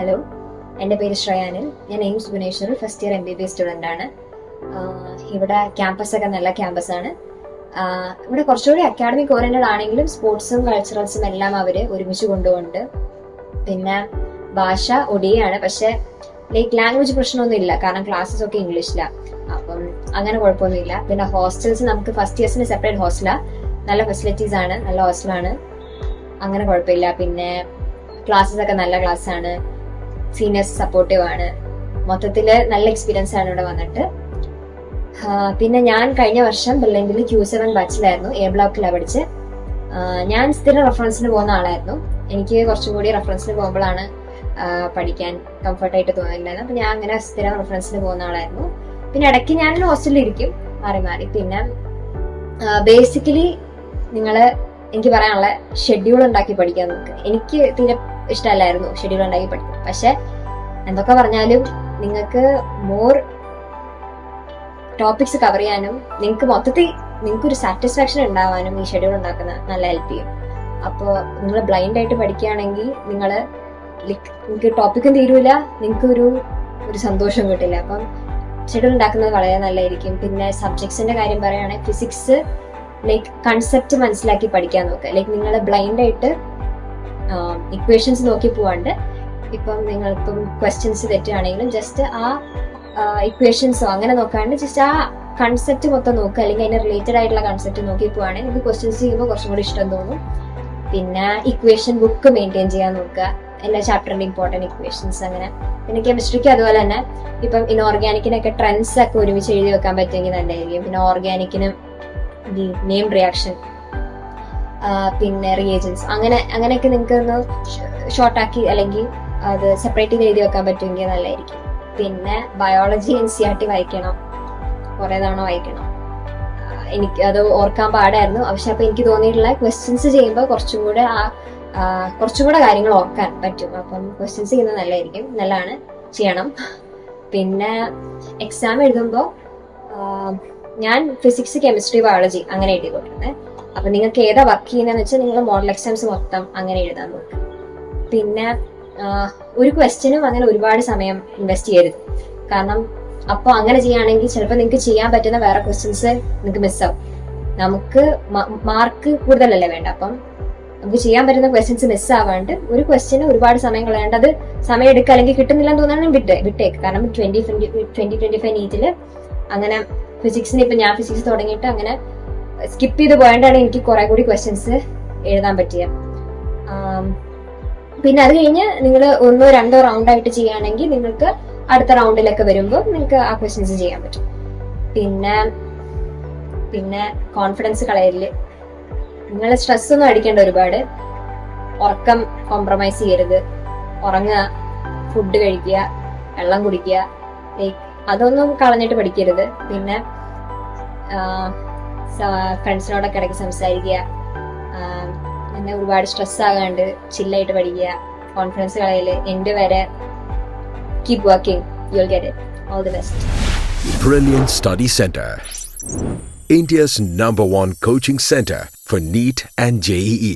Hello, എൻ്റെ പേര് ശ്രയാനിൽ. ഞാൻ എയിംസ് ഭുവനേശ്വറിൽ ഫസ്റ്റ് ഇയർ MBBS സ്റ്റുഡൻ്റ് ആണ്. ഇവിടെ ക്യാമ്പസൊക്കെ നല്ല ക്യാമ്പസാണ്. ഇവിടെ കുറച്ചുകൂടി അക്കാഡമിക് ഓറിയൻറ്റഡ് ആണെങ്കിലും സ്പോർട്സും കൾച്ചറൽസും എല്ലാം അവർ ഒരുമിച്ച് കൊണ്ടുപോകുന്നുണ്ട്. പിന്നെ ഭാഷ ഒഡിയാണ്, പക്ഷേ ലാംഗ്വേജ് പ്രശ്നമൊന്നും ഇല്ല, കാരണം ക്ലാസ്സസ് ഒക്കെ ഇംഗ്ലീഷിലാണ്. അപ്പം അങ്ങനെ കുഴപ്പമൊന്നുമില്ല. പിന്നെ ഹോസ്റ്റൽസ് നമുക്ക് ഫസ്റ്റ് ഇയേഴ്സിന് സെപ്പറേറ്റ് ഹോസ്റ്റലാണ്. നല്ല ഫെസിലിറ്റീസ് ആണ്, നല്ല ഹോസ്റ്റലാണ്, അങ്ങനെ കുഴപ്പമില്ല. പിന്നെ ക്ലാസ്സസ് ഒക്കെ നല്ല ക്ലാസ്സാണ്, സീനിയേഴ്സ് സപ്പോർട്ടീവ് ആണ്. മൊത്തത്തിൽ നല്ല എക്സ്പീരിയൻസ് ആണ് ഇവിടെ വന്നിട്ട്. പിന്നെ ഞാൻ കഴിഞ്ഞ വർഷം ബിൽഡിംഗിൽ Q7 ബാച്ചിലായിരുന്നു, A ബ്ലോക്കിലാണ് പഠിച്ച്. ഞാൻ സ്ഥിരം റെഫറൻസിന് പോകുന്ന ആളായിരുന്നു. എനിക്ക് കുറച്ചും കൂടി റെഫറൻസിന് പോകുമ്പോഴാണ് പഠിക്കാൻ കംഫർട്ടായിട്ട് തോന്നിയിട്ടുണ്ടായിരുന്നു. അപ്പം ഞാൻ അങ്ങനെ സ്ഥിരം റെഫറൻസിന് പോകുന്ന ആളായിരുന്നു. പിന്നെ ഇടയ്ക്ക് ഞാൻ ഹോസ്റ്റലിൽ ഇരിക്കും, മാറി മാറി. പിന്നെ ബേസിക്കലി എനിക്ക് പറയാനുള്ള ഷെഡ്യൂൾ ഉണ്ടാക്കി പഠിക്കാൻ നോക്കുക. എനിക്ക് തീരെ ഇഷ്ടമല്ലായിരുന്നു ഷെഡ്യൂൾ ഉണ്ടാക്കി പഠിക്കും. പക്ഷെ എന്തൊക്കെ പറഞ്ഞാലും നിങ്ങൾക്ക് മോർ ടോപ്പിക്സ് കവർ ചെയ്യാനും നിങ്ങൾക്ക് മൊത്തത്തിൽ നിങ്ങൾക്കൊരു സാറ്റിസ്ഫാക്ഷൻ ഉണ്ടാവാനും ഈ ഷെഡ്യൂൾ ഉണ്ടാക്കുന്ന നല്ല ഹെൽപ്പ് ചെയ്യും. അപ്പോൾ നിങ്ങൾ ബ്ലൈൻഡ് ആയിട്ട് പഠിക്കുകയാണെങ്കിൽ നിങ്ങൾക്ക് ടോപ്പിക്കും തീരൂല, നിങ്ങൾക്ക് ഒരു സന്തോഷം കിട്ടില്ല. അപ്പം ഷെഡ്യൂൾ ഉണ്ടാക്കുന്നത് വളരെ നല്ലതായിരിക്കും. പിന്നെ സബ്ജക്ട്സിന്റെ കാര്യം പറയുകയാണെങ്കിൽ ഫിസിക്സ് കൺസെപ്റ്റ് മനസ്സിലാക്കി പഠിക്കാൻ നോക്കുക. നിങ്ങൾ ബ്ലൈൻഡ് ആയിട്ട് ഇക്വേഷൻസ് നോക്കി പോവാണ്ട്, ഇപ്പം നിങ്ങളിപ്പം ക്വസ്റ്റ്യൻസ് തെറ്റുകയാണെങ്കിലും ജസ്റ്റ് ആ ഇക്വേഷൻസോ അങ്ങനെ നോക്കാണ്ട് ജസ്റ്റ് ആ കൺസെപ്റ്റ് മൊത്തം നോക്കുക, അല്ലെങ്കിൽ അതിന് റിലേറ്റഡ് ആയിട്ടുള്ള കൺസെപ്റ്റ് നോക്കി പോവുകയാണെങ്കിൽ നിങ്ങൾക്ക് ക്വസ്റ്റ്യൻസ് ചെയ്യുമ്പോൾ കുറച്ചും കൂടി ഇഷ്ടം തോന്നും. പിന്നെ ഇക്വേഷൻ ബുക്ക് മെയിൻറ്റെയിൻ ചെയ്യാൻ നോക്കുക, എല്ലാ ചാപ്റ്ററിന്റെ ഇമ്പോർട്ടൻറ്റ് ഇക്വേഷൻസ് അങ്ങനെ. പിന്നെ കെമിസ്ട്രിക്ക് അതുപോലെ തന്നെ ഇപ്പം ഇനോർഗാനിക്കിനൊക്കെ ട്രെൻഡ്സ് ഒക്കെ ഒരുമിച്ച് എഴുതി വെക്കാൻ പറ്റുമെങ്കിൽ നല്ലതായിരിക്കും. പിന്നെ ഓർഗാനിക്കിന് നെയിം റിയാക്ഷൻ, പിന്നെ റിയേജൻസ്, അങ്ങനെയൊക്കെ നിങ്ങൾക്ക് ഒന്ന് ഷോർട്ടാക്കി അല്ലെങ്കിൽ അത് സെപ്പറേറ്റ് ചെയ്ത് എഴുതി വെക്കാൻ പറ്റുമെങ്കിൽ നല്ലതായിരിക്കും. പിന്നെ ബയോളജി NCERT വായിക്കണം, കുറേ തവണ വായിക്കണം. എനിക്ക് അത് ഓർക്കാൻ പാടായിരുന്നു. പക്ഷെ അപ്പൊ എനിക്ക് തോന്നിയിട്ടുള്ള ക്വസ്റ്റ്യൻസ് ചെയ്യുമ്പോൾ കുറച്ചും കൂടെ കാര്യങ്ങൾ ഓർക്കാൻ പറ്റും. അപ്പം ക്വസ്റ്റ്യൻസ് ചെയ്യുന്നത് നല്ലതാണ്, ചെയ്യണം. പിന്നെ എക്സാം എഴുതുമ്പോൾ ഞാൻ ഫിസിക്സ്, കെമിസ്ട്രി, ബയോളജി അങ്ങനെ എഴുതി കൊടുക്കുന്നത്. അപ്പൊ നിങ്ങൾക്ക് ഏതാ വർക്ക് ചെയ്യുന്നതെന്ന് വെച്ചാൽ നിങ്ങൾ മോഡൽ എക്സാംസ് മൊത്തം അങ്ങനെ എഴുതാൻ നോക്കുക. പിന്നെ ഒരു ക്വസ്റ്റ്യനും അങ്ങനെ ഒരുപാട് സമയം ഇൻവെസ്റ്റ് ചെയ്യരുത്, കാരണം അപ്പൊ അങ്ങനെ ചെയ്യുകയാണെങ്കിൽ ചിലപ്പോൾ നിങ്ങൾക്ക് ചെയ്യാൻ പറ്റുന്ന വേറെ ക്വസ്റ്റ്യൻസ് നിങ്ങൾക്ക് മിസ്സാവും. നമുക്ക് മാർക്ക് കൂടുതലല്ലേ വേണ്ട, അപ്പം നമുക്ക് ചെയ്യാൻ പറ്റുന്ന ക്വസ്റ്റ്യൻസ് മിസ്സാവാണ്ട് ഒരു ക്വസ്റ്റ്യന് ഒരുപാട് സമയം കളയാണ്ട് അത് സമയം എടുക്കുക, അല്ലെങ്കിൽ കിട്ടുന്നില്ലെന്ന് തോന്നാനും വിട്ടേക്ക്. കാരണം 2025 നീറ്റില് അങ്ങനെ ഫിസിക്സിന് ഇപ്പൊ ഞാൻ ഫിസിക്സ് തുടങ്ങിയിട്ട് അങ്ങനെ സ്കിപ്പ് ചെയ്ത് പോയാണ്ടാണ് എനിക്ക് കുറെ കൂടി ക്വസ്റ്റ്യൻസ് എഴുതാൻ പറ്റിയത്. പിന്നെ അത് കഴിഞ്ഞ് നിങ്ങൾ 1-2 റൗണ്ട് ആയിട്ട് ചെയ്യുകയാണെങ്കിൽ നിങ്ങൾക്ക് അടുത്ത റൗണ്ടിലൊക്കെ വരുമ്പോൾ നിങ്ങൾക്ക് ആ ക്വസ്റ്റ്യൻസ് ചെയ്യാൻ പറ്റും. പിന്നെ കോൺഫിഡൻസ് കളയല്, നിങ്ങൾ സ്ട്രെസ് ഒന്നും അടിക്കേണ്ട ഒരുപാട്. ഉറക്കം കോംപ്രമൈസ് ചെയ്യരുത്, ഉറങ്ങുക, ഫുഡ് കഴിക്കുക, വെള്ളം കുടിക്കുക, അതൊന്നും കളഞ്ഞിട്ട് പഠിക്കരുത്. പിന്നെ ഫ്രണ്ട്സിനോടൊക്കെ ഇടയ്ക്ക് സംസാരിക്കുക, പിന്നെ ഒരുപാട് സ്ട്രെസ് ആകാണ്ട് ചില്ലായിട്ട് പഠിക്കുക, കോൺഫിഡൻസ് കളയല്. എൻ്റെ വരെ keep working, you will get it. All the best. Brilliant Study Center, India's #1 coaching center for NEET and JEE.